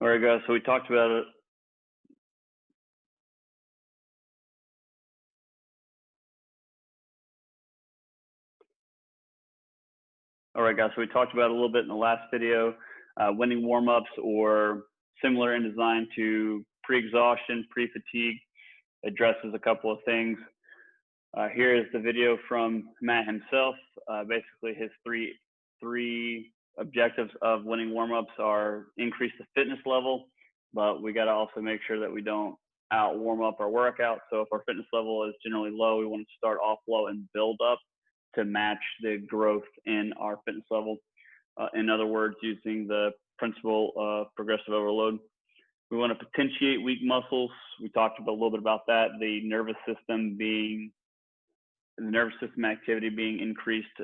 All right, guys, so we talked about it. All right, guys, so we talked about it a little bit in the last video, winning warm-ups or similar in design to pre-exhaustion, pre-fatigue, addresses a couple of things. Here is the video from Matt himself. Basically, his three objectives of winning warm-ups are increase the fitness level, but we got to also make sure that we don't out warm up our workout. So if our fitness level is generally low, we want to start off low and build up to match the growth in our fitness level. In other words, using the principle of progressive overload. We want to potentiate weak muscles. We talked a little bit about that. The nervous system activity being increased,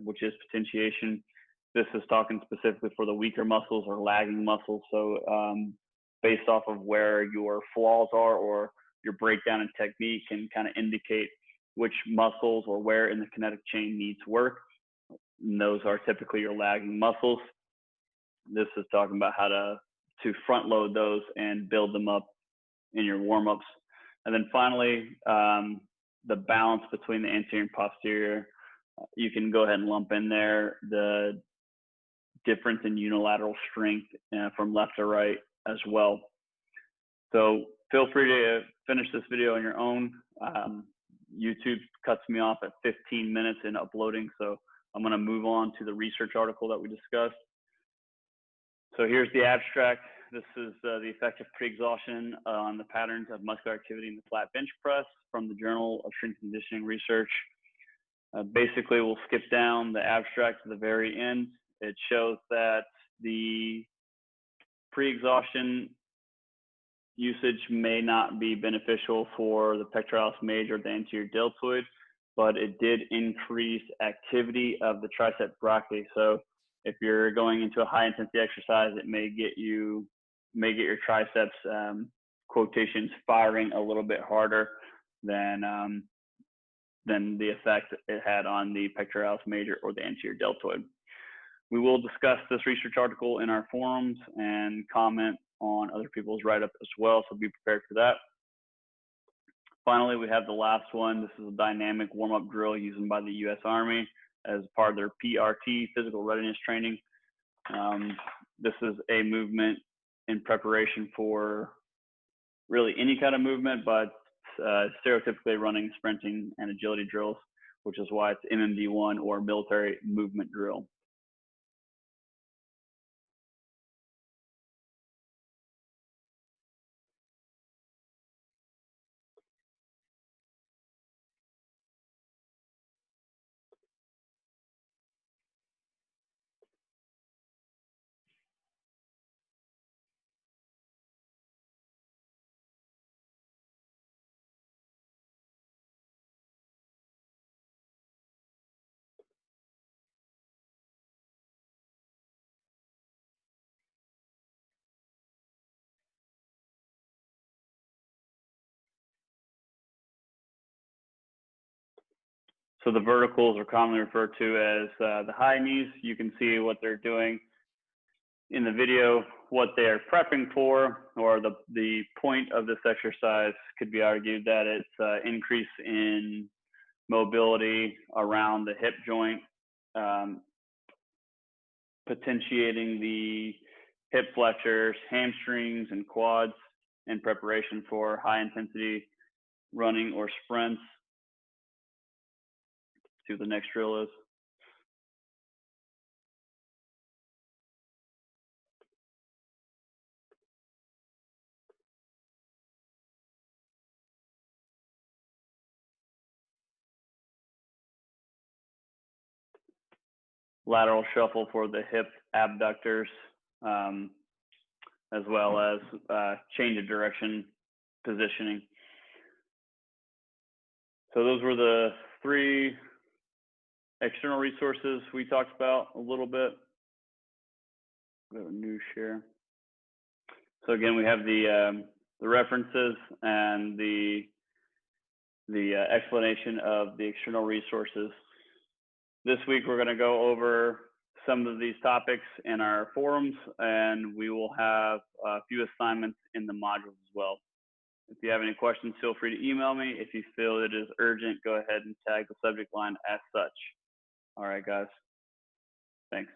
which is potentiation. This is talking specifically for the weaker muscles or lagging muscles. So based off of where your flaws are or your breakdown in technique can kind of indicate which muscles or where in the kinetic chain needs work. And those are typically your lagging muscles. This is talking about how to front load those and build them up in your warm-ups. And then finally, the balance between the anterior and posterior. You can go ahead and lump in there the difference in unilateral strength from left to right as well. So feel free to finish this video on your own. YouTube cuts me off at 15 minutes in uploading, so I'm going to move on to the research article that we discussed. So here's the abstract. This is the effect of pre-exhaustion on the patterns of muscular activity in the flat bench press from the Journal of Strength and Conditioning Research. Basically, we'll skip down the abstract to the very end. It shows that the pre-exhaustion usage may not be beneficial for the pectoralis major or the anterior deltoid, but it did increase activity of the tricep brachii. So if you're going into a high intensity exercise, it may get your triceps quotations firing a little bit harder than the effect it had on the pectoralis major or the anterior deltoid. We will discuss this research article in our forums and comment on other people's write-up as well, so be prepared for that. Finally, we have the last one. This is a dynamic warm-up drill used by the U.S. Army as part of their PRT, physical readiness training. This is a movement in preparation for really any kind of movement, but stereotypically running, sprinting, and agility drills, which is why it's MMD1 or military movement drill. So the verticals are commonly referred to as the high knees. You can see what they're doing in the video, what they are prepping for, or the point of this exercise could be argued that it's increase in mobility around the hip joint, potentiating the hip flexors, hamstrings, and quads in preparation for high intensity running or sprints. See what the next drill is. Lateral shuffle for the hip abductors, as well as change of direction positioning. So those were the three external resources we talked about a little bit. Go to new share. So again, we have the references and the explanation of the external resources. This week, we're going to go over some of these topics in our forums, and we will have a few assignments in the modules as well. If you have any questions, feel free to email me. If you feel it is urgent, go ahead and tag the subject line as such. All right, guys. Thanks.